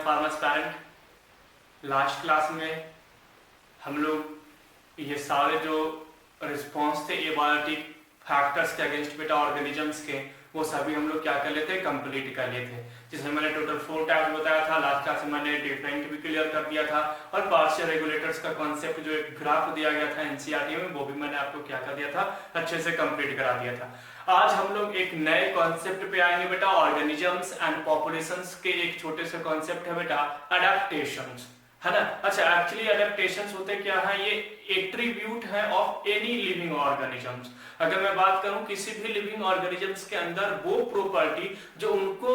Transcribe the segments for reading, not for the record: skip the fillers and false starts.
Transparent. Last class में हम लोग ये सारे जो रिस्पॉन्स थे एबायोटिक फैक्टर्स के अगेंस्ट बेटा ऑर्गेनिजम्स के, वो सभी हम लोग क्या कर लेते हैं, कंप्लीट कर लिए थे, जिसमें मैंने टोटल 4 टाइप्स बताया था। लास्ट क्लास में मैंने डिफरेंट भी क्लियर कर दिया था और पार्शियल रेगुलेटर्स का कॉन्सेप्ट जो एक ग्राफ दिया गया था एनसीईआरटी में, वो भी मैंने आपको क्या कर दिया था, अच्छे से कंप्लीट करा दिया था। आज हम लोग एक नए कॉन्सेप्ट पे आएंगे बेटा, ऑर्गेनिजम्स एंड पॉपुलेशंस के एक छोटे से कॉन्सेप्ट है बेटा, अडेप्टेशंस, है ना। अच्छा, एक्चुअली अडेप्टेशंस होते क्या है, ये एट्रीब्यूट है ऑफ एनी लिविंग ऑर्गेनिजम्स। अगर मैं बात करूं किसी भी लिविंग ऑर्गेनिजम्स के अंदर वो प्रॉपर्टी जो उनको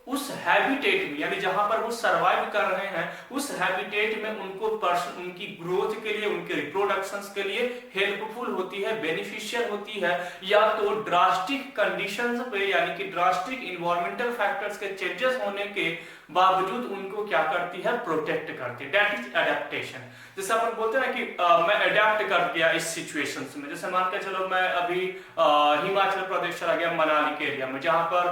उस हैबिटेट में, यानी जहां पर वो सरवाइव कर रहे हैं, उस हैबिटेट में उनको उनकी ग्रोथ के लिए, उनके रिप्रोडक्शंस के लिए हेल्पफुल होती है, बेनिफिशियल होती है, या तो ड्रास्टिक कंडीशंस पे, यानी कि ड्रास्टिक इन्वायरमेंटल फैक्टर्स के चेंजेस होने के बावजूद उनको क्या करती है, प्रोटेक्ट करती है। That is adaptation. जैसे अपन बोलते हैं ना कि मैं अडेप्ट कर गया इस सिचुएशंस में। जैसे मान के चलो मैं अभी हिमाचल प्रदेश चला गया, मनाली के एरिया में, जहां पर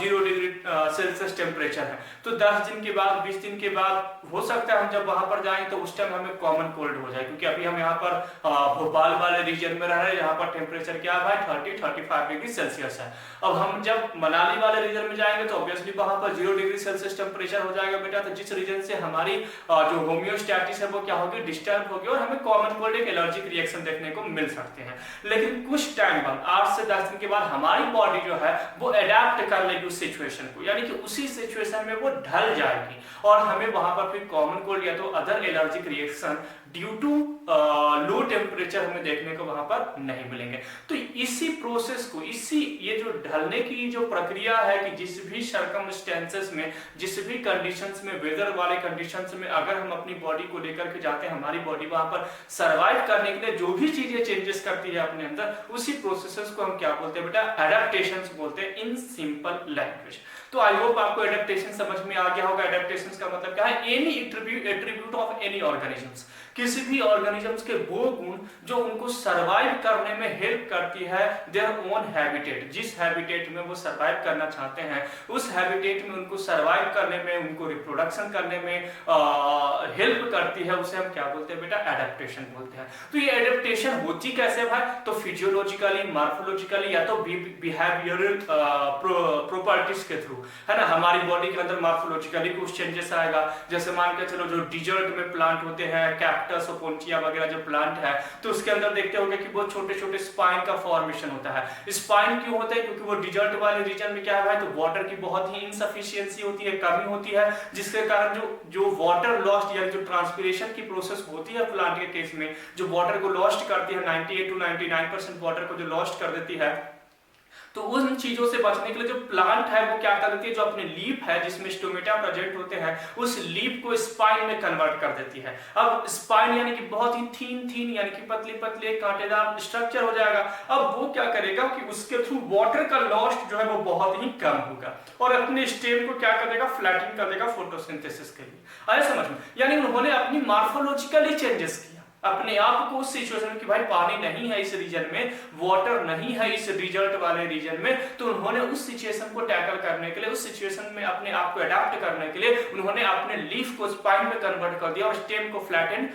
0 डिग्री सेल्सियस टेम्परेचर है, तो 10 दिन के बाद, 20 दिन के बाद हो सकता है हम जब वहां पर जाएं तो उस टाइम हमें कॉमन कोल्ड हो जाए, क्योंकि अभी हम यहाँ पर भोपाल वाले रीजन में रह रहे हैं, यहाँ पर टेम्परेचर क्या है भाई, 30-35 डिग्री सेल्सियस है। अब हम जब मनाली वाले रीजन में जाएंगे तो ऑब्वियसली वहां पर 0 डिग्री सेल्सियस टेम्परेचर हो जाएगा बेटा। तो जिस रीजन से हमारी जो होम्योस्टैटिस है वो क्या होगी, डिस्टर्ब होगी, और हमें कॉमन कोल्ड एक एलर्जिक रिएक्शन देखने को मिल सकते हैं। लेकिन कुछ टाइम बाद, 8 से 10 दिन के बाद, हमारी बॉडी जो है वो अडेप्ट कर लेगी उस सिचुएशन को, यानी कि उसी सिचुएशन में वो ढल जाएगी और हमें वहां पर फिर कॉमन कोल्ड या तो other allergic reaction due to low temperature हमें देखने को वहां पर नहीं मिलेंगे। तो इसी प्रोसेस को, इसी ये जो ढलने की जो प्रक्रिया है कि जिस भी सर्कमस्टेंसेस में, जिस भी कंडीशंस में, वेदर वाले कंडीशंस में अगर हम अपनी बॉडी को लेकर के जाते हैं, हमारी बॉडी वहां पर सरवाइव करने के लिए जो भी चीजें चेंजेस करती है अपने अंदर, उसी प्रोसेसेस को हम क्या बोलते हैं बेटा, एडेप्टेशंस बोलते हैं इन सिंपल लैंग्वेज। तो आई होप आपको एडेप्टेशन समझ में आ गया होगा। एडेप्टेशंस का मतलब क्या है, any attribute of any organisms, किसी भी ऑर्गेनिजम्स के वो गुण जो उनको सरवाइव करने में हेल्प करती है देयर ओन हैबिटेट, जिस हैबिटेट में वो सरवाइव करना चाहते हैं, उस हैबिटेट में उनको सरवाइव करने में, उनको रिप्रोडक्शन करने में हेल्प करती है, उसे हम क्या बोलते हैं बेटा, एडेप्टेशन बोलते हैं। तो ये एडेप्टेशन होती कैसे भाई, तो फिजियोलॉजिकली, मॉर्फोलॉजिकली, या तो बिहेवियरल प्रॉपर्टीज के थ्रू, है ना। हमारी बॉडी के अंदर मॉर्फोलॉजिकली कुछ चेंजेस आएगा, जैसे मान के चलो जो डिजर्ट में प्लांट होते हैं, कैक्टस और पोन्चिया वगैरह जो प्लांट है, तो उसके अंदर देखते होंगे कि बहुत छोटे छोटे स्पाइन का फॉर्मेशन होता है। स्पाइन क्यों होता है, क्योंकि वो डिजर्ट वाले रीजन में क्या है भाई, तो वाटर की बहुत ही इनसफिशियंसी होती है, कमी होती है, जिसके कारण जो वाटर लॉस्ट या जो ट्रांसपिरेशन की प्रोसेस होती है प्लांट के केस में, जो वाटर को लॉस्ट करती है, 98 to 99% वाटर को जो लॉस्ट कर देती है, तो उन चीजों से बचने के लिए जो प्लांट है वो क्या कर देती है, जो अपने लीफ है जिसमें स्टोमेटा प्रेजेंट होते हैं, उस लीफ को स्पाइन में कन्वर्ट कर देती है। अब स्पाइन यानी कि बहुत ही थीन यानी कि पतली पतली कांटेदार स्ट्रक्चर हो जाएगा। अब वो क्या करेगा कि उसके थ्रू वाटर का लॉस्ट जो है वो बहुत ही कम होगा और अपने स्टेम को क्या कर देगा, फ्लैटन कर देगा फोटोसिंथेसिस के लिए। आया समझ में, यानी उन्होंने अपनी मॉर्फोलॉजिकली चेंजेस किया अपने आप को उस सिचुएशन में कि भाई पानी नहीं है इस रीजन में, वाटर नहीं है इस डिजर्ट वाले रीजन में, तो उन्होंने उस सिचुएशन को टैकल करने के लिए, उस सिचुएशन में अपने आप को अडॉप्ट करने के लिए उन्होंने अपने लीफ को स्पाइन में कन्वर्ट कर दिया और स्टेम को फ्लैटन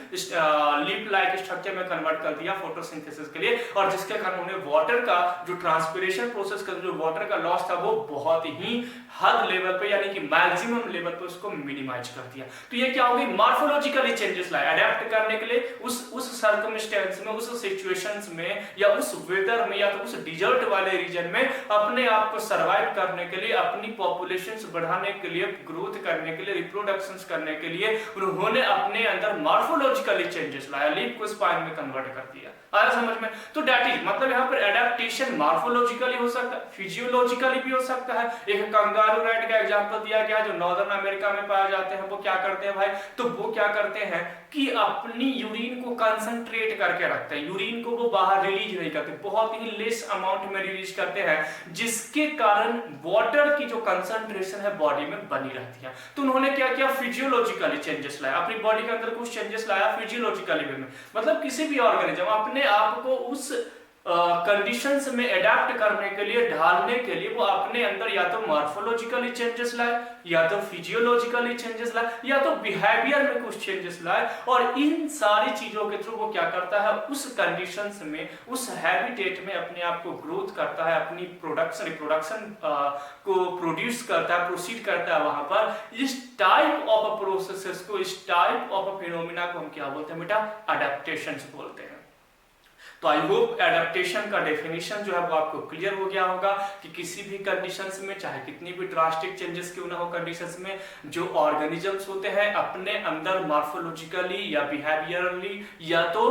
लीफ लाइक स्ट्रक्चर में कन्वर्ट कर दिया फोटोसिंथेसिस के लिए, और जिसके कारण उन्हें वाटर का जो ट्रांसपिरेशन प्रोसेस का जो वाटर का लॉस था वो बहुत ही हद लेवल पे, यानी कि मैक्सिमम लेवल पे उसको मिनिमाइज कर दिया। तो ये क्या होगी, मॉर्फोलॉजिकली चेंजेस लाए अडेप्ट करने के लिए उस सर्कमस्टेंस में, उस सिचुएशंस में, या उस वेदर में, या तो उस डिजर्ट वाले रीजन में अपने आप को सरवाइव करने के लिए, अपनी पॉपुलेशंस बढ़ाने के लिए, ग्रोथ करने के लिए, रिप्रोडक्शंस करने के लिए उन्होंने अपने अंदर मॉर्फोलॉजिकली चेंजेस लाया, लीफ को स्पाइन में कन्वर्ट कर दिया। आया समझ में, तो दैट इज मतलब यहाँ पर एडेप्टेशन मॉर्फोलॉजिकली हो सकता है, फिजियोलॉजिकली भी हो सकता है। एक कंगारू राइट का एग्जांपल दिया गया जो नॉर्दर्न अमेरिका में पाए जाते हैं, वो क्या करते हैं भाई, तो वो क्या करते हैं कि अपनी यूरिन को कंसंट्रेट करके रखते हैं, यूरिन को वो बाहर रिलीज नहीं करते, बहुत ही लेस अमाउंट में रिलीज करते हैं, जिसके कारण वाटर की जो कंसंट्रेशन है बॉडी में बनी रहती है। तो उन्होंने क्या किया, फिजियोलॉजिकली चेंजेस लाया, अपनी बॉडी के अंदर कुछ चेंजेस लाया फिजियोलॉजिकली में, मतलब किसी भी ऑर्गेनिज्म अपने आप को उस कंडीशंस में अडेप्ट करने के लिए, ढालने के लिए वो अपने अंदर या तो मॉर्फोलॉजिकली चेंजेस लाए, या तो फिजियोलॉजिकली चेंजेस लाए, या तो बिहेवियर में कुछ चेंजेस लाए, और इन सारी चीजों के थ्रू वो क्या करता है, उस कंडीशंस में, उस हैबिटेट में अपने आप को ग्रोथ करता है, अपनी रिप्रोडक्शन को प्रोड्यूस करता है, प्रोसीड करता है वहां पर। इस टाइप ऑफ प्रोसेसेस को, इस टाइप ऑफ फिनोमिना को हम क्या बोलते हैं बेटा, अडेप्टेशंस बोलते हैं। तो आई होप एडेप्टेशन का डेफिनेशन जो है वो आपको क्लियर हो गया होगा कि किसी भी कंडीशंस में, चाहे कितनी भी ड्रास्टिक चेंजेस क्यों ना हो कंडीशंस में, जो ऑर्गेनिजम्स होते हैं अपने अंदर मॉर्फोलॉजिकली या बिहेवियरली या तो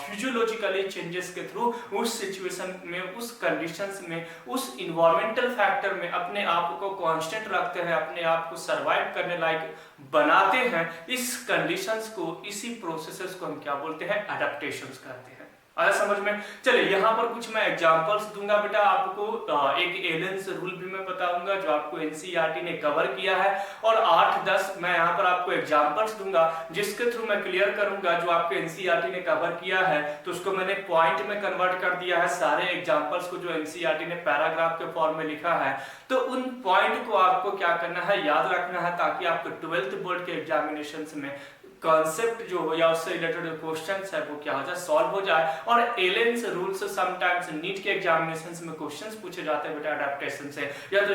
फिजियोलॉजिकली चेंजेस के थ्रू उस सिचुएशन में, उस कंडीशंस में, उस इन्वायरमेंटल फैक्टर में अपने आप को कांस्टेंट रखते हैं, अपने आप को सर्वाइव करने लायक बनाते हैं। इस कंडीशंस को, इसी प्रोसेसेस को हम क्या बोलते हैं, एडेप्टेशंस कहते हैं। आया समझ में? चलिए यहाँ पर कुछ मैं एग्जांपल्स दूंगा बेटा आपको। एक एलेन्स रूल भी मैं बताऊंगा जो आपको एनसीईआरटी ने कवर किया है, और 8-10 मैं यहाँ पर आपको एग्जांपल्स दूंगा जिसके थ्रू मैं क्लियर करूंगा जो आपको एनसीईआरटी ने कवर किया है, तो उसको मैंने पॉइंट में कन्वर्ट कर दिया है। सारे एग्जाम्पल्स को जो एनसीईआरटी ने पैराग्राफ के फॉर्म में लिखा है, तो उन पॉइंट को आपको क्या करना है, याद रखना है, ताकि आपको 12th बोर्ड के एग्जामिनेशन में कॉन्सेप्ट जो हो या उससे रिलेटेड जो क्वेश्चंस है वो क्या हो जाए, सॉल्व हो जाए। और एलेन्स रूल से समटाइम्स नीट के एग्जामिनेशंस में क्वेश्चंस पूछे जाते हैं बेटा एडेप्टेशन से, या तो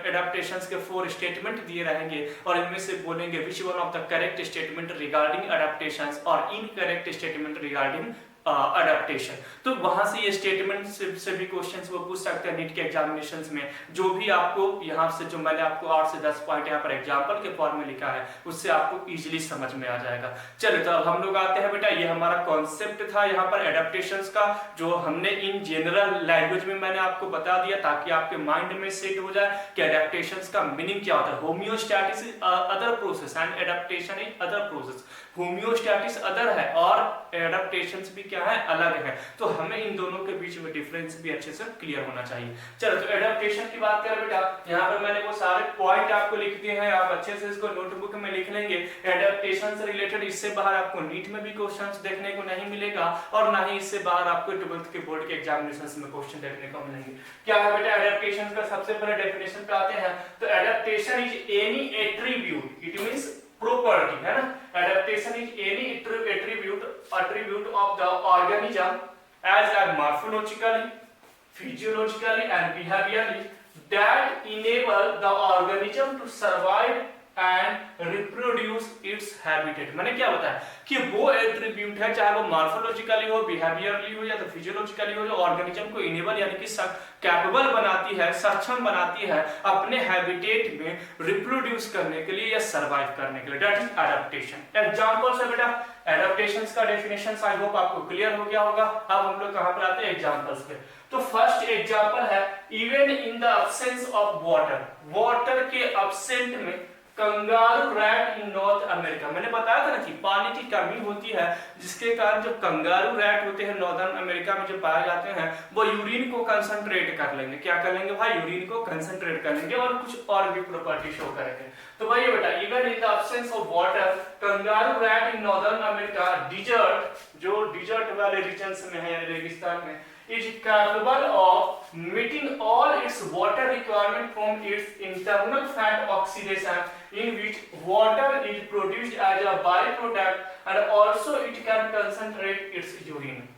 एडेप्टेशंस के 4 स्टेटमेंट दिए रहेंगे और इनमें से बोलेंगे which one of the correct statement regarding adaptations और इनकरेक्ट स्टेटमेंट रिगार्डिंग अडेप्टेशन। तो वहां से ये स्टेटमेंट से भी क्वेश्चंस वो पूछ सकते हैं नीट के एग्जामिनेशंस में। जो भी आपको यहाँ से, जो मैंने आपको 8 से 10 पॉइंट यहाँ पर एग्जांपल के फॉर्म में लिखा है, उससे आपको इजीली समझ में आ जाएगा। चलिए तो अब हम लोग आते हैं बेटा, ये हमारा कॉन्सेप्ट था यहाँ पर एडेप्टेशंस का, जो हमने इन जनरल लैंग्वेज में मैंने आपको बता दिया ताकि आपके माइंड में सेट हो जाए कि एडेप्टेशंस का मीनिंग क्या होता है। Homeostasis is other process and adaptation is other process. Homeostasis other है और एडेप्टेशंस भी क्या है, अलग है। तो हमें इन दोनों के बीच में डिफरेंस भी अच्छे से क्लियर होना चाहिए। चलो तो एडेप्टेशन की बात करें बेटा, यहाँ पर मैंने वो सारे पॉइंट आपको लिख दिए हैं, आप अच्छे से इसको नोटबुक में लिख लेंगे। एडेप्टेशन से रिलेटेड इससे बाहर आपको नीट में भी क्वेश्चंस देखने को नहीं मिलेगा, और ना ही इससे बाहर आपको 12th के बोर्ड के एग्जामिनेशंस में क्वेश्चन देखने को मिलेंगे। क्या है बेटा एडेप्टेशन का, सबसे पहले डेफिनेशन पे आते हैं। तो adaptation is any attribute, it means property, है ना। Adaptation is any attribute of the organism as a morphologically, physiologically and behaviorally that enable the organism to survive and reproduce its habitat। मैंने क्या बताया कि वो एट्रीब्यूट है, चाहे वो मॉर्फोलॉजिकली हो, बिहेवियरली हो या तो फिजियोलॉजिकली हो, जो ऑर्गेनिज्म को इनेबल यानी कि कैपेबल बनाती है, सक्षम बनाती है अपने हैबिटेट में रिप्रोड्यूस करने के लिए या सरवाइव करने के लिए। That is adaptation. एग्जांपल्स है बेटा एडेप्टेशंस का डेफिनेशन आई होप आपको क्लियर हो गया होगा। अब हम लोग कहां पर आते हैं, एग्जांपल्स पे। तो फर्स्ट एग्जांपल है, even in the absence of water, water के एब्सेंट में कंगारू रैट इन नॉर्थ अमेरिका। मैंने बताया था ना कि पानी की कमी होती है, जिसके कारण जो कंगारू रैट होते हैं नॉर्दर्न अमेरिका में जो पाए जाते हैं, वो यूरिन को कंसंट्रेट कर लेंगे। क्या कर लेंगे भाई, यूरिन को कंसंट्रेट कर लेंगे और कुछ और भी प्रॉपर्टी शो करेंगे। तो भाई बेटा even in the absence of water kangaroo rat in northern America desert, जो डिजर्ट वाले रीजन्स में है यानी रेगिस्तान में, is capable of meeting all its water requirement from its internal fat oxidation, in which water is produced as a byproduct and also it can concentrate its urine।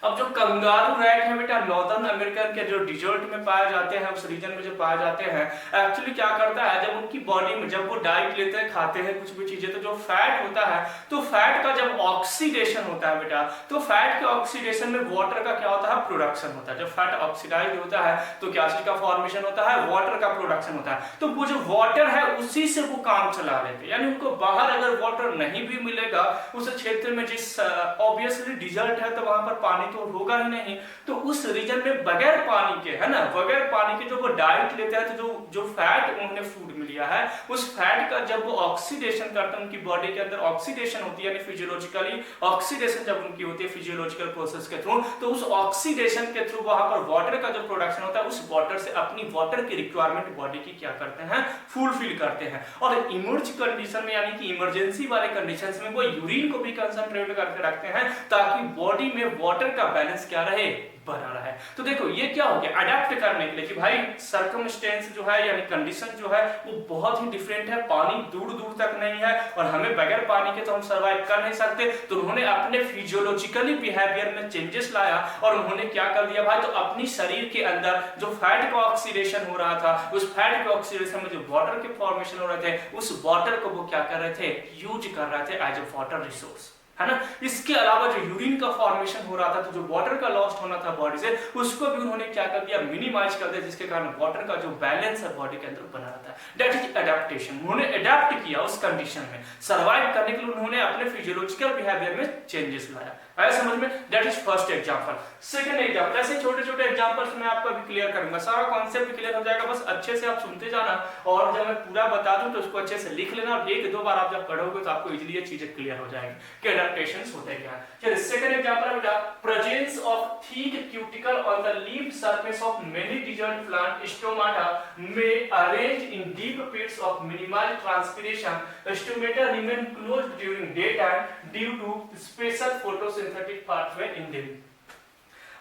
अब जो kangaroo rat है बेटा northern American के जो dessert में पाए जाते हैं, उस रीजन में जो पाए जाते हैं, एक्चुअली क्या करता है, जब उनकी बॉडी में जब वो डाइट लेते हैं, खाते हैं कुछ भी चीजें, तो जो फैट होता है, तो फैट का जब ऑक्सीडेशन होता है बेटा, तो फैट के ऑक्सीडेशन में वाटर का क्या होता है, प्रोडक्शन होता है। जब फैट ऑक्सीडाइज होता है तो क्या चीज का फॉर्मेशन होता है, वाटर का प्रोडक्शन होता है। तो वो जो वाटर है उसी से वो काम चला लेते हैं, यानी उनको बाहर अगर वाटर नहीं भी मिलेगा उस क्षेत्र में, जिस ऑब्वियसली डिजर्ट है तो वहां पर पानी तो होगा ही नहीं, तो उस रीजन में बगैर पानी के, है ना, बगैर पानी के जो वो डाइट लेते हैं, तो जो फैट उन्होंने फूड में लिया है, उस फैट का जब वो ऑक्सीडेशन करते हैं, उनकी बॉडी के अंदर ऑक्सीडेशन होती है, यानी फिजियोलॉजिकली ऑक्सीडेशन जब उनकी होती है फिजियोलॉजिकल प्रोसेस के थ्रू, तो उस ऑक्सीडेशन के थ्रू वहां पर वाटर का जो प्रोडक्शन होता है, उस वाटर से अपनी वाटर की रिक्वायरमेंट बॉडी की क्या करते हैं, फुलफिल करते हैं। और इमर्ज कंडीशन में यानी कि इमरजेंसी वाले कंडीशंस में वो यूरिन को भी कंसंट्रेट करके रखते हैं, ताकि बॉडी में वाटर का बैलेंस क्या रहे, बना रहे। तो देखो ये क्या हो गया, अडेप्ट करने के लिए कि भाई सर्कमस्टेंस जो है यानी कंडीशन जो है वो बहुत ही डिफरेंट है, पानी दूर दूर तक नहीं है और हमें बगैर पानी के तो हम सर्वाइव कर नहीं सकते। तो उन्होंने अपने फिजियोलॉजिकली बिहेवियर में चेंजेस लाया और उन्होंने क्या कर दिया भाई, तो अपनी शरीर के अंदर जो फैट का ऑक्सीडेशन हो रहा था, उस फैट के ऑक्सीडेशन में जो वाटर के फॉर्मेशन हो रहे थे, उस वाटर को वो क्या कर रहे थे, यूज कर रहे थे एज ए वाटर रिसोर्स, है ना। इसके अलावा जो यूरिन का फॉर्मेशन हो रहा था, तो जो वाटर का लॉस्ट होना था बॉडी से, उसको भी उन्होंने क्या कर दिया, मिनिमाइज कर दिया, जिसके कारण वाटर का जो बैलेंस है बॉडी के अंदर बना रहता है। That is adaptation. उन्होंने अडेप्ट किया उस कंडीशन में, सर्वाइव करने के लिए उन्होंने अपने फिजियोलॉजिकल बिहेवियर में चेंजेस लाया। आया समझ में? That is first example. Second example, ऐसे छोटे छोटे एग्जांपल्स मैं आपको अभी क्लियर करूंगा, सारा कॉन्सेप्ट क्लियर हो जाएगा, बस अच्छे से आप सुनते जाना और जब मैं पूरा बता दूं तो उसको अच्छे से लिख लेना और एक दो बार आप जब पढ़ोगे तो आपको इजीली ये चीजें क्लियर हो जाएंगी कि एडेप्टेशंस होते क्या है। चलिए सेकंड एग्जांपल है बेटा, presence of thick cuticle on the leaf surface of many desert plant stomata में arrange in deep pits of minimal transpiration, stomata remain closed during day time due to special photosynthetic pathway in them.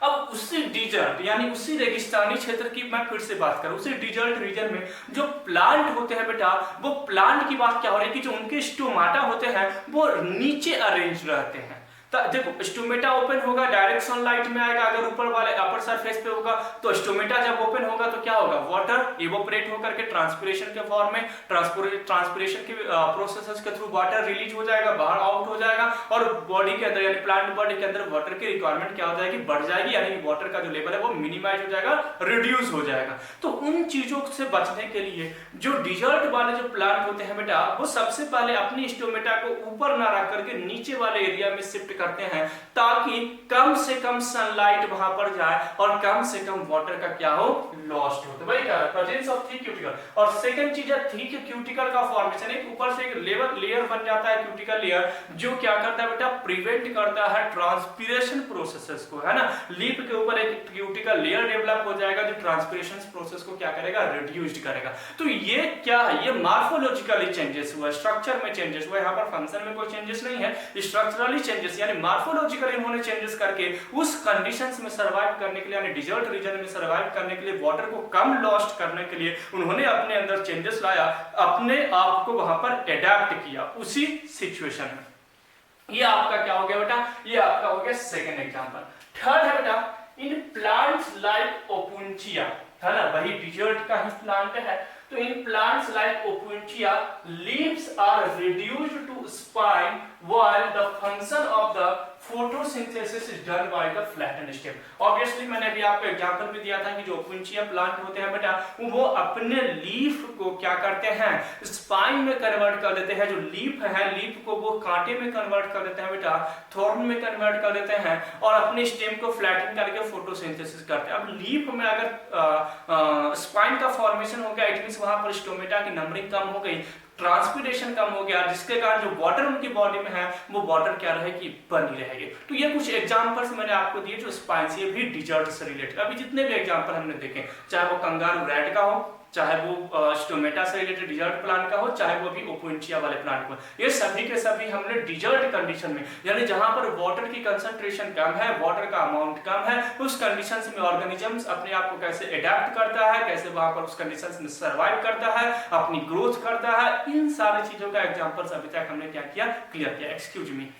अब उसी dessert यानी उसी रेगिस्तानी क्षेत्र की मैं फिर से बात करूं, उसी डिजर्ट रीजन में जो प्लांट होते हैं बेटा, वो प्लांट की बात क्या हो रही है कि जो उनके स्टोमाटा होते हैं वो नीचे अरेंज रहते हैं। देखो स्टोमेटा ओपन होगा, डायरेक्ट सनलाइट में आएगा, अगर ऊपर वाले अपर सरफेस पे होगा तो स्टोमेटा जब ओपन होगा तो क्या होगा, वाटर इवोपरेट होकर के ट्रांसपिरेशन के फॉर्म में ट्रांसपिरेशन के प्रोसेसेस के थ्रू वाटर रिलीज हो जाएगा, बाहर आउट हो जाएगा और बॉडी के अंदर यानी प्लांट बॉडी के अंदर वाटर की रिक्वायरमेंट क्या हो जाएगी, बढ़ जाएगी, यानी वाटर का जो लेवल है वो मिनिमाइज हो जाएगा, रिड्यूस हो जाएगा। तो उन चीजों से बचने के लिए जो डिजर्ट वाले जो प्लांट होते हैं बेटा, वो सबसे पहले अपनी स्टोमेटा को ऊपर ना रख करके नीचे वाले एरिया में शिफ्ट करते हैं ताकि कम से कम सनलाइट वहां पर जाए और कम से कम वाटर का क्या हो, लॉस्ट हो। तो भाई क्या है, प्रेजेंस ऑफ थिक क्यूटिकल। और सेकंड चीज है थिक क्यूटिकल का फॉर्मेशन, एक ऊपर से एक लेयर बन जाता है क्यूटिकल लेयर, जो क्या करता है बेटा, प्रिवेंट करता है ट्रांसपिरेशन प्रोसेसेस को, है ना। लीफ के ऊपर एक क्यूटिकल लेयर डेवलप हो जाएगा जो ट्रांसपिरेशन प्रोसेस को क्या करेगा, रिड्यूस्ड करेगा। तो ये क्या है, ये मार्फोलॉजिकली चेंजेस हुआ, स्ट्रक्चर में चेंजेस हुआ, यहाँ पर फंक्शन में कोई चेंजेस नहीं है, स्ट्रक्चरली चेंजेस यानी मार्फोलॉजिकली इन्होंने चेंजेस करके उस कंडीशंस में सर्वाइव करने के लिए यानी डिजर्ट रीजन में सर्वाइव करने के लिए, वाटर को कम लॉस्ट करने के लिए उन्होंने अपने अंदर चेंजेस लाया, अपने आप को वहां पर अडैप्ट किया उसी सिचुएशन में। ये आपका क्या हो गया बेटा, ये आपका हो गया सेकंड एग्जांपल। थर्ड है बेटा, इन प्लांट्स लाइक ओपुंचिया, है ना, वही डिजर्ट का ही प्लांट है। तो in plants like Opuntia leaves are reduced to spine while the function of the photosynthesis is done by the flattened stem। Obviously मैंने अभी आपको एग्जांपल भी दिया था कि जो ओपुंचिया प्लांट होते हैं बेटा, वो अपने लीफ को क्या करते हैं, स्पाइन में कन्वर्ट कर देते हैं। जो लीफ है, लीफ को वो कांटे में कन्वर्ट कर देते हैं बेटा, थॉर्न में कन्वर्ट कर देते हैं और अपने स्टेम को फ्लैटन करके फोटोसिंथेसिस करते हैं। अब लीफ में अगर स्पाइन का फॉर्मेशन हो गया, इट मींस वहां पर स्टोमेटा की नंबरिंग कम हो गई, ट्रांसपिरेशन कम हो गया, जिसके कारण जो वाटर उनकी बॉडी में है वो वाटर क्या रहेगी, बनी रहेगी। तो ये कुछ एग्जांपल्स मैंने आपको दिए जो स्पाइन से भी डिजर्ट से रिलेटेड। अभी जितने भी एग्जांपल हमने देखे, चाहे वो कंगारू रैट का हो, चाहे वो स्टोमेटा से रिलेटेड डिजर्ट प्लांट का हो, चाहे वो भी ओपुंचिया वाले प्लांट का, ये सभी के सभी हमने डिजर्ट कंडीशन में यानी जहां पर वाटर की कंसंट्रेशन कम है, वाटर का अमाउंट कम है, उस कंडीशंस में ऑर्गेनिजम्स अपने आप को कैसे अडैप्ट करता है, कैसे वहां पर उस कंडीशंस में सर्वाइव करता है, अपनी ग्रोथ करता है, इन सारी चीजों का एग्जांपल्स अभी तक हमने क्या किया, क्लियर किया। Excuse me.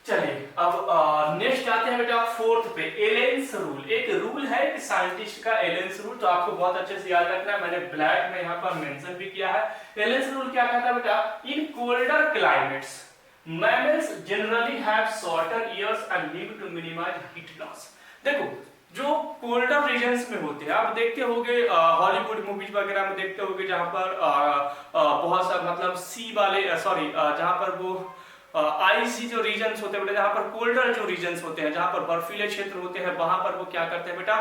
चलिए अब नेक्स्ट आते हैं बेटा फोर्थ पे, एलेंस रूल। एक रूल है एक साइंटिस्ट का, एलेंस रूल, तो आपको बहुत अच्छे से याद रखना है, मैंने ब्लैक में यहाँ पर मेंशन भी किया है। एलेंस रूल क्या कहता है बेटा, in colder climates mammals generally have shorter ears and live to minimize heat loss। देखो जो कोल्डर रीजन्स में होते हैं, आप देखते होंगे हॉलीवुड मूवीज वगैरह में देखते होंगे जहां पर बहुत सा मतलब सी वाले जहां पर वो आईसी जो रीजन्स होते हैं बेटा, जहाँ पर कोल्डर जो रीजन्स होते हैं, जहाँ पर बर्फीले क्षेत्र होते हैं, वहां पर वो क्या करते हैं बेटा,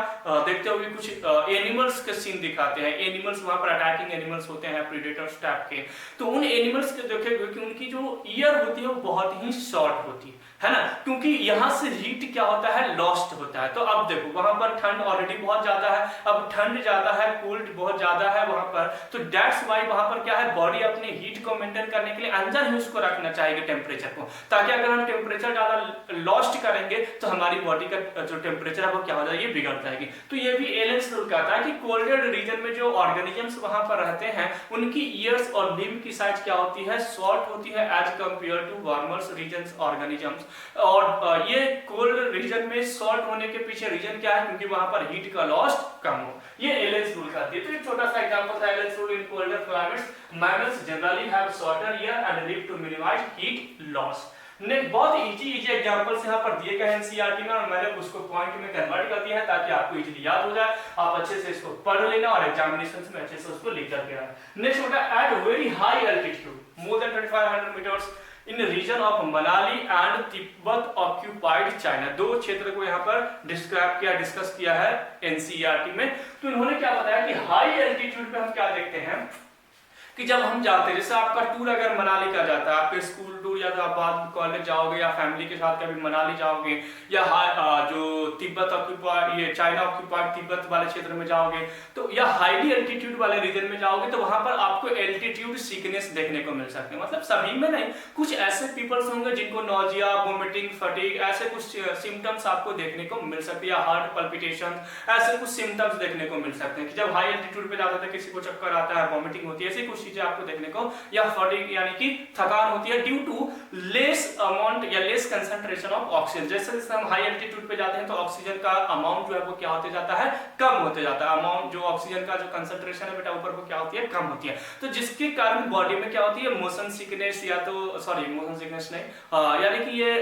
देखते होंगे कुछ एनिमल्स के सीन दिखाते हैं। एनिमल्स वहां पर अटैकिंग एनिमल्स होते हैं, प्रीडेटर्स टाइप के। तो उन एनिमल्स के देखेंगे कि उनकी जो ईयर होती है वो बहुत ही शॉर्ट होती है ना, क्योंकि यहाँ से हीट क्या होता है, लॉस्ट होता है। तो अब देखो वहां पर ठंड ऑलरेडी बहुत ज्यादा है, अब ठंड ज्यादा है, कोल्ड बहुत ज्यादा है वहां पर, तो दैट्स वाई वहां पर क्या है, बॉडी अपने हीट को मेंटेन करने के लिए अंदर ही उसको रखना चाहिए टेम्परेचर को, ताकि अगर हम टेम्परेचर ज्यादा लॉस्ट करेंगे तो हमारी बॉडी का जो टेम्परेचर है वो क्या हो जाएगी, बिगड़ जाएगी। तो ये भी एलेंस रूल कहता है कि कोल्डेड रीजन में जो ऑर्गेनिजम्स वहां पर रहते हैं उनकी ईयर्स और लिम्ब की साइज क्या होती है, शॉर्ट होती है as compare to warmers regions organisms. और ये कोल्ड रीजन में शॉर्ट होने के पीछे रीजन क्या है, क्योंकि वहां पर हीट का लॉस कम हो। ये एलेंस रूल कहती है। तो एक छोटा सा एग्जांपल था Allen's rule. In colder climates mammals generally have shorter ear and live to minimize heat loss. ने बहुत इजी एग्जांपल्स यहाँ पर दिए गए हैं एनसीईआरटी में, और मैंने उसको पॉइंट में कन्वर्ट कर दिया है ताकि आपको इजीली याद हो जाए, आप अच्छे से इसको पढ़ लेना और एग्जामिनेशंस में अच्छे से उसको लिख करके आए। नेक्स्ट होता है at very high altitude more than 2500 meters in region of Manali and Tibet occupied China. दो क्षेत्र को यहाँ पर डिस्कस किया है एनसीईआरटी में। तो इन्होंने क्या बताया कि हाई एल्टीट्यूड पे हम क्या देखते हैं कि जब हम जाते हैं, जैसे आपका टूर अगर मनाली का जाता है, आपके स्कूल टूर या तो आप बाद कॉलेज जाओगे या फैमिली के साथ कभी मनाली जाओगे, या जो तिब्बत ऑक्यूपाइड, ये चाइना ऑक्यूपाइड तिब्बत वाले क्षेत्र में जाओगे, तो या हाईली एल्टीट्यूड वाले रीजन में जाओगे, तो वहां पर आपको एल्टीट्यूड सिकनेस देखने को मिल सकते हैं। मतलब सभी में नहीं, कुछ ऐसे पीपल्स होंगे जिनको नोजिया, वोमिटिंग, फटीग ऐसे कुछ सिम्टम्स आपको देखने को मिल सकते हैं, या हार्ट पल्पिटेशन ऐसे कुछ सिम्टम्स देखने को मिल सकते हैं कि जब हाई एल्टीट्यूड पे जाते हैं किसी को चक्कर आता है, वोमिटिंग होती है, ऐसी कुछ चीजें आपको देखने को, या फटीग यानी कि थकान होती है ड्यू टू लेस अमाउंट या लेस कंसंट्रेशन ऑफ ऑक्सीजन। जैसे जैसे हम हाई एल्टीट्यूड पे जाते हैं तो ऑक्सीजन का अमाउंट जो है वो क्या होते जाता है, कम होते जाता है। अमाउंट जो ऑक्सीजन का जो कंसंट्रेशन है बेटा ऊपर वो क्या होती है, कम होती है। तो जिसके कारण बॉडी में क्या होती है, मोशन सिकनेस, या तो सॉरी मोशन सिकनेस नहीं, यानी कि ये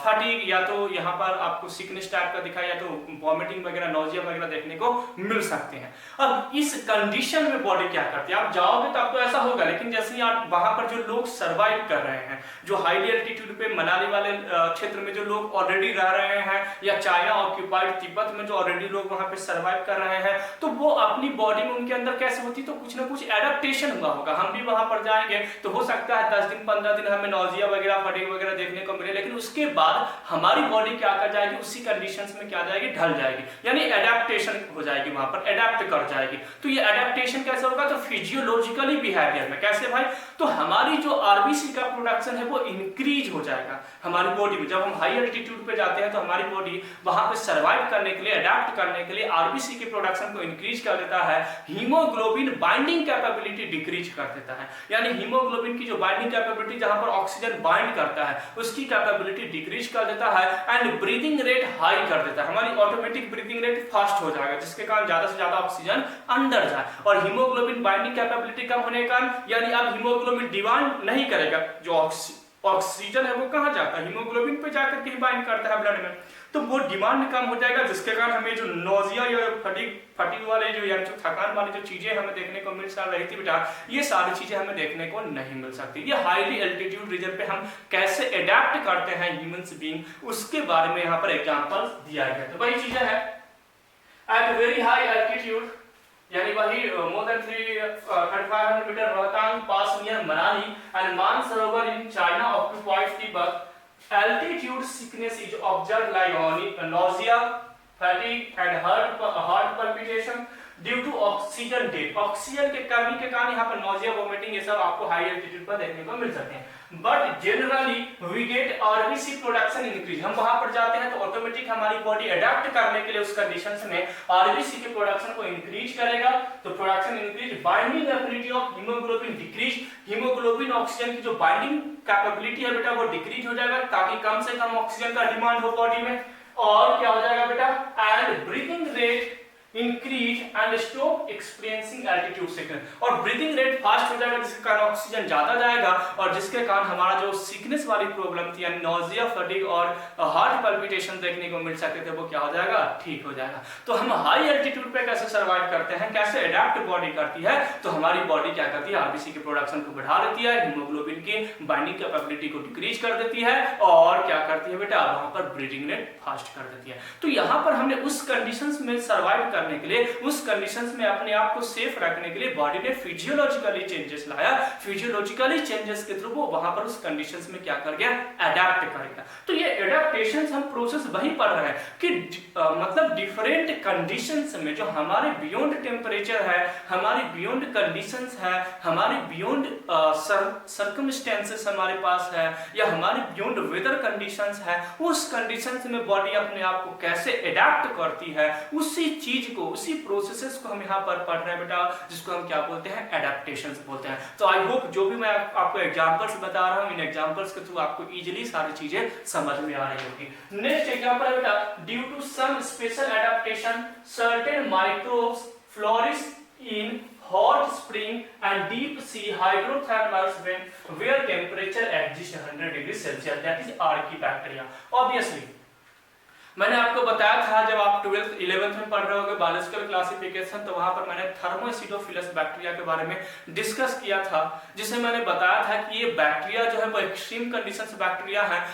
फटीग, या तो यहाँ पर आपको सिकनेस टाइप का दिखाई, या तो वॉमिटिंग वगैरह, नोजिया वगैरह देखने को मिल सकते हैं। अब इस कंडीशन में बॉडी क्या करती है, आप जाओगे तो आपको ऐसा होगा, लेकिन जैसे ही आप वहां पर जो लोग सर्वाइव कर रहे हैं, जो हाईली एल्टीट्यूड पे मनाली वाले क्षेत्र में जो लोग ऑलरेडी रह रहे हैं, या चाइना ऑक्यूपाइड तिब्बत में जो ऑलरेडी लोग वहां पे सर्वाइव कर रहे हैं, तो वो अपनी बॉडी में उनके अंदर कैसे होती, तो कुछ ना कुछ एडेप्टेशन हुआ होगा। हम भी वहां पर जाएंगे तो हो सकता है 10 दिन 15 दिन हमें नोजिया वगैरह, फटीग वगैरह देखने को मिले, लेकिन उसके बाद हमारी बॉडी क्या कर जाएगी, उसी कंडीशंस में क्या जाएगी, ढल जाएगी, यानी एडेप्टेशन हो जाएगी, वहां पर एडेप्ट कर जाएगी। तो ये एडेप्टेशन कैसे होगा, तो फिजियोलॉजिकली बिहेवियर में कैसे भाई, तो हमारी जो आरबीसी का प्रोडक्शन है वो इंक्रीज हो जाएगा हमारी बॉडी में। जब हम हाई एल्टीट्यूड पे जाते हैं तो हमारी बॉडी वहां पे सर्वाइव करने के लिए, अडेप्ट करने के लिए आरबीसी के प्रोडक्शन को इंक्रीज कर देता है। हीमोग्लोबिन बाइंडिंग कैपेबिलिटी डिक्रीज कर देता है, यानी हीमोग्लोबिन की जो बाइंडिंग कैपेबिलिटी, जहां पर ऑक्सीजन बाइंड करता है, उसकी कैपेबिलिटी डिक्रीज कर देता है। एंड ब्रीदिंग रेट हाई कर देता है, हमारी ऑटोमेटिक ब्रीदिंग रेट फास्ट हो जाएगा, जिसके कारण ज्यादा से ज्यादा ऑक्सीजन अंदर जाए। और हीमोग्लोबिन बाइंडिंग कैपेबिलिटी कम होने के कारण, यानी अब हीमोग्लोबिन डिमांड नहीं करेगा, जो ऑक्सीजन है वो कहां जाता है, हीमोग्लोबिन पे जाकर के बाइंड करता है ब्लड में, तो वो डिमांड कम हो जाएगा, जिसके कारण हमें जो नोजिया या फटीग वाले जो, यानी जो थकान वाली जो चीजें हमें देखने को मिल रही थी बेटा, ये सारी चीजें हमें देखने को नहीं मिल सकती। ये हाईली एल्टीट्यूड रीजन पे हम कैसे अडेप्ट करते हैं ह्यूमंस बीइंग, उसके बारे में यहाँ पर एग्जांपल दिया गया। तो वही चीजें है एट वेरी हाई एल्टीट्यूड, यानी वही more than 3500 meter Rohtang pass near Manali and Mansarovar in China occupied Tibet, altitude sickness is observed like nausea, fatigue and heart palpitation due to oxygen debt। Oxygen के कमी के कारण यहाँ पर nausea, vomiting ये सब आपको हाई एल्टीट्यूड पर देखने को मिल सकते हैं। But generally we get RBC production increase. हम वहां पर जाते हैं तो ऑटोमेटिक हमारी बॉडी अडेप्ट करने के लिए उस कंडीशंस में आरबीसी के प्रोडक्शन को इंक्रीज करेगा। तो production increase, binding ability of haemoglobin decrease, haemoglobin oxygen की जो बाइंडिंग कैपेबिलिटी है बेटा वो डिक्रीज हो जाएगा, ताकि कम से कम ऑक्सीजन का डिमांड हो बॉडी में। और क्या हो जाएगा बेटा, and breathing rate increase and stop experiencing altitude sickness. और ब्रीदिंग रेट फास्ट हो जाएगा जिसके कारण ऑक्सीजन ज्यादा जाएगा और जिसके कारण हमारा जो सिकनेस वाली प्रॉब्लम थी यानी नोजिया, फटीग और हार्ट पल्पिटेशन देखने को मिल सकते थे वो क्या हो जाएगा, ठीक हो जाएगा। तो हम हाई एल्टीट्यूड पे कैसे सर्वाइव करते हैं, कैसे अडेप्ट बॉडी करती है, तो हमारी बॉडी क्या करती है, आरबीसी के प्रोडक्शन को बढ़ा देती है, हीमोग्लोबिन की बाइंडिंग कैपेबिलिटी को डिक्रीज कर देती है और क्या करती है बेटा, वहां पर ब्रीदिंग रेट फास्ट कर देती है। तो यहाँ पर हमने उस कंडीशंस में सर्वाइव करने के लिए, उस कंडीशंस में अपने आप को सेफ रखने के लिए बॉडी ने फिजियोलॉजिकली चेंजेस लाया। फिजियोलॉजिकली चेंजेस के थ्रू वो वहां पर उस कंडीशंस में क्या कर गया, अडेप्ट करेगा। तो ये एडेप्टेशंस हम प्रोसेस वही पढ़ रहे हैं कि मतलब डिफरेंट कंडीशंस में जो हमारे बियॉन्ड टेम्परेचर है, हमारी बियॉन्ड कंडीशंस है, हमारे बियॉन्ड सर्कमस्टेंसेस हमारे पास है या हमारे बियॉन्ड वेदर कंडीशंस है, उस कंडीशंस में बॉडी अपने आप को कैसे अडेप्ट करती है, उसी चीज को, उसी प्रोसेसेस को हम यहाँ पर पढ़ रहे हैं बेटा, जिसको हम क्या बोलते हैं, एडेप्टेशंस बोलते हैं। तो आई होप जो भी मैं आपको एग्जांपल्स बता रहा हूँ, इन एग्जांपल्स के थ्रू आपको इजीली सारी चीजें समझ में आ रही होगी। नेक्स्ट एग्जांपल है बेटा, due to some special adaptation certain microbes flourish in hot spring and deep sea hydrothermal vent where temperature exists 100 degree Celsius, that is Archaebacteria। Obviously मैंने आपको बताया था जब आप 12th 11th में पढ़ रहे होगे बायोलॉजिकल क्लासिफिकेशन, तो वहां पर मैंने थर्मोएसिडोफिलस बैक्टीरिया के बारे में डिस्कस किया था, जिसे मैंने बताया था कि ये बैक्टीरिया जो है वो एक्सट्रीम कंडीशंस बैक्टीरिया है,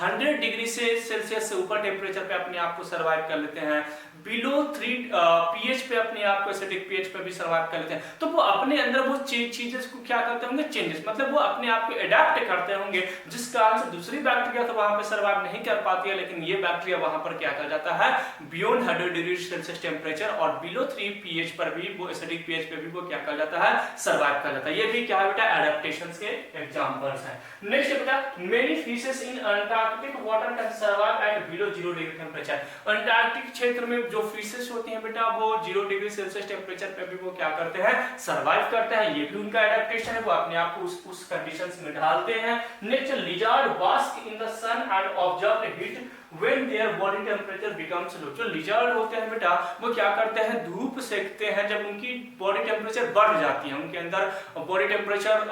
100 डिग्री से सेल्सियस से ऊपर टेम्परेचर पे अपने आप को सर्वाइव कर लेते हैं, बिलो 3 पीएच पे अपने आप को एसिडिक पीएच पे भी सर्वाइव कर लेते हैं। तो वो अपने अंदर वो चीजें को क्या करते होंगे, चेंजेस, मतलब वो अपने आप को अडेप्ट करते होंगे, जिस कारण से दूसरी बैक्टीरिया तो वहां पे सर्वाइव नहीं कर पाती है, लेकिन ये बैक्टीरिया वहां पर क्या कर जाता है, बियॉन्ड 100 डिग्री सेल्सियस टेम्परेचर और बिलो 3 पीएच पर भी वो एसिडिक पीएच पे भी वो क्या कर जाता है, सर्वाइव कर जाता है। ये भी क्या है बेटा, एडेप्टेशंस के एग्जांपल्स हैं। नेक्स्ट बेटा, many fishes in Antarctic water can survive eight below 0 degree temperature. Antarctic क्षेत्र में जो फिशेस होती हैं बेटा वो 0 डिग्री सेल्सियस टेम्परेचर पे भी वो क्या करते हैं, सर्वाइव करते हैं, ये भी उनका एडेप्टेशन है, वो अपने आप को उस कंडीशंस में ढालते हैं। Next, lizard bask in the sun and observe heat when their body temperature becomes low। जो लिजार्ड होते हैं बेटा वो क्या करते हैं, धूप सेकते हैं जब उनकी बॉडी टेम्परेचर बढ़ जाती है, उनके अंदर बॉडी टेम्परेचर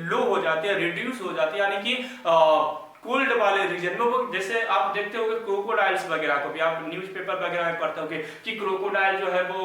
लो हो जाती है, रिड्यूस हो जाती है, यानी कि कोल्ड वाले रीजन में वो, जैसे आप देखते होंगे क्रोकोडाइल्स वगैरह को भी आप न्यूज़पेपर वगैरह में पढ़ते होंगे कि क्रोकोडाइल जो है वो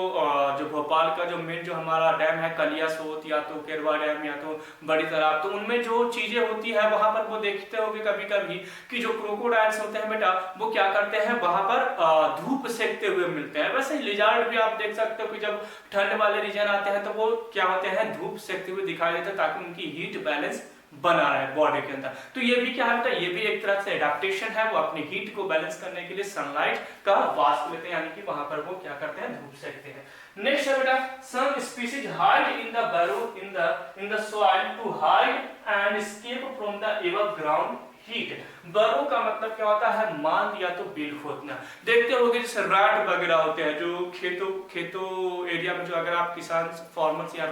जो भोपाल का जो मेन जो हमारा डैम है, कलियासोत या तो केरवा डैम या तो बड़ी तालाब, तो उनमें जो चीजें होती है वहां पर वो देखते होंगे कभी कभी कि जो क्रोकोडाइल्स होते हैं बेटा वो क्या करते हैं, वहां पर धूप सेकते हुए मिलते हैं। वैसे लिजार्ड भी आप देख सकते हो कि जब ठंड वाले रीजन आते हैं तो वो क्या होते हैं, धूप सेकते हुए दिखाई देते हैं ताकि उनकी हीट बैलेंस बना रहा है बॉडी के अंदर। तो ये भी क्या होता है, ये भी एक तरह से एडेप्टेशन है, वो अपनी हीट को बैलेंस करने के लिए सनलाइट का वास्प लेते हैं, यानी कि वहां पर वो क्या करते हैं, धूप सेकते हैं। नेक्स्ट है बेटा, some species hide in the burrow in the soil to hide and escape from the above ground heat। बरो का मतलब क्या होता है, मांद या तो बिल खोदना। देखते होंगे जैसे रैट वगैरह होते हैं जो खेतों एरिया में, जो अगर आप किसान फार्मर्स या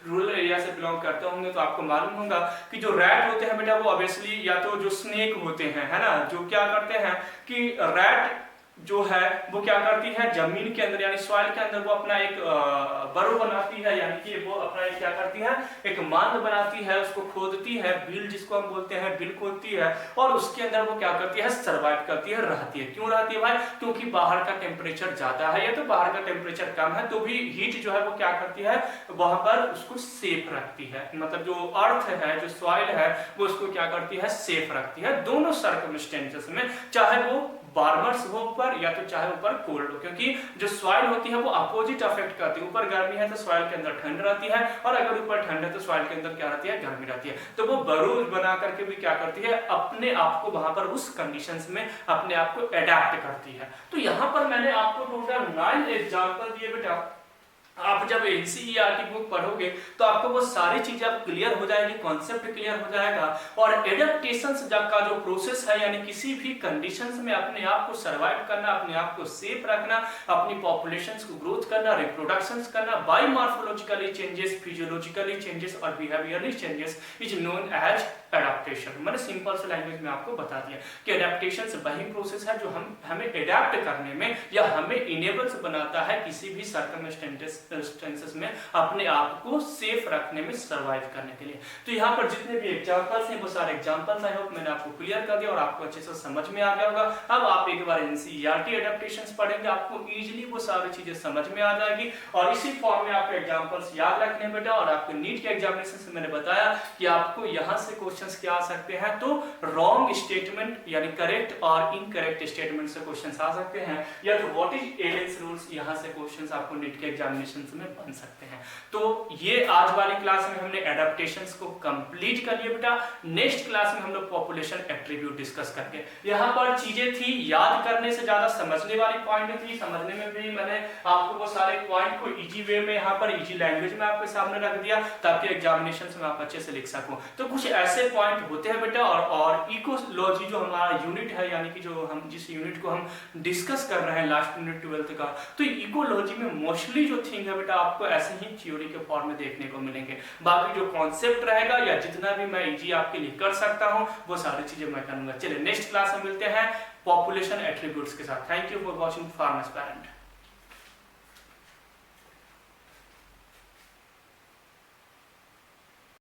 रूरल एरिया से बिलोंग करते होंगे तो आपको मालूम होगा कि जो रैट होते हैं बेटा वो ऑब्वियसली या तो जो स्नेक होते हैं, है ना, जो क्या करते हैं कि रैट जो है वो क्या करती है, जमीन के अंदर यानी सॉइल के अंदर वो अपना एक बरो बनाती है, यानी कि वो अपना एक क्या करती है, एक मांद बनाती है, उसको खोदती है, बिल जिसको हम बोलते हैं, बिल खोदती है और उसके अंदर वो क्या करती है, सर्वाइव करती है, रहती है। क्यों रहती है भाई, क्योंकि बाहर का टेम्परेचर ज्यादा है या तो बाहर का टेम्परेचर कम है, तो भी हीट जो है वो क्या करती है, वहां पर उसको सेफ रखती है, मतलब जो अर्थ है, जो सॉइल है वो उसको क्या करती है, सेफ रखती है दोनों सर्कमस्टेंसेस में, चाहे वो वार्मर्स हो ऊपर या तो चाहे ऊपर कोल्ड हो, क्योंकि जो सॉइल होती है वो अपोजिट अफेक्ट करती है, ऊपर गर्मी है तो सॉइल के अंदर ठंड रहती है और अगर ऊपर ठंड है तो सॉइल के अंदर क्या रहती है, गर्मी रहती है। तो वो बरूज बना करके भी क्या करती है, अपने आप को वहां पर उस कंडीशंस में अपने आप को अडेप्ट करती है। तो यहाँ पर मैंने आपको टोटल 9 एग्जांपल दिए बेटा। आप जब एनसीईआरटी बुक पढ़ोगे तो आपको वो सारी चीजें आप क्लियर हो जाएगी, कॉन्सेप्ट क्लियर हो जाएगा और एडेप्टेशंस का जो प्रोसेस है, यानी किसी भी कंडीशंस में अपने आप को सर्वाइव करना, अपने आप को सेफ रखना, अपनी पॉपुलेशंस को ग्रोथ करना, रिप्रोडक्शंस करना, बायोमॉर्फोलॉजिकली चेंजेस, फिजियोलॉजिकली चेंजेस और behaviourally changes is known as adaptation. मैंने सिंपल से लैंग्वेज में आपको बता दिया कि एडेप्टेशन वही प्रोसेस है जो हमें एडेप्ट करने में या हमें इनेबल्स बनाता है किसी भी सर्कमस्टेंसेस में अपने आप को सेफ रखने में, सर्वाइव करने के लिए। तो यहाँ पर जितने भी एग्जांपल्स हैं वो सारे एग्जांपल्स आई होप मैंने आपको क्लियर कर दिया और आपको अच्छे से समझ में आ गया होगा। अब आप एक बार एनसीईआरटी एडेप्टेशंस पढ़ेंगे, आपको इजीली वो सारी चीजें समझ में आ जाएगी और इसी फॉर्म में आपको एग्जांपल्स याद रखने बेटा। और आपको नीट के एग्जामिनेशन से मैंने बताया कि आपको यहाँ से क्वेश्चंस क्या आ सकते हैं, तो रॉन्ग स्टेटमेंट यानी करेक्ट और इनकरेक्ट स्टेटमेंट से क्वेश्चंस आ सकते हैं, या तो व्हाट इज एलेंस रूल्स, यहाँ से क्वेश्चंस आपको नीट के एग्जामिनेशन में बन सकते हैं। तो ये आज वाली क्लास में हमने एडेप्टेशंस को कंप्लीट कर लिया बेटा। नेक्स्ट क्लास में हम लोग पॉपुलेशन एट्रीब्यूट डिस्कस करके, यहाँ पर चीजें थी याद करने से ज्यादा समझने वाली पॉइंट थी। समझने में भी मैंने आपको वो सारे पॉइंट को इजी वे में, यहाँ पर इजी लैंग्वेज में आपके सामने रख दिया ताकि एग्जामिनेशन में आप अच्छे से लिख सको। तो कुछ ऐसे पॉइंट होते हैं बेटा। और इकोलॉजी जो हमारा यूनिट है, यानी कि जो हम जिस यूनिट को हम डिस्कस कर रहे हैं लास्ट यूनिट 12th का, तो इकोलॉजी में मोस्टली जो थिंग है बेटा आपको ऐसे ही थ्योरी के फॉर्म में देखने को मिलेंगे। बाकी जो कॉन्सेप्ट रहेगा या जितना भी मैं इजी आपके लिए कर सकता हूं वो सारी चीजें मैं करूंगा। चलिए नेक्स्ट क्लास में मिलते हैं पॉपुलेशन एट्रीब्यूट्स के साथ। Thank you for watching farmers parent.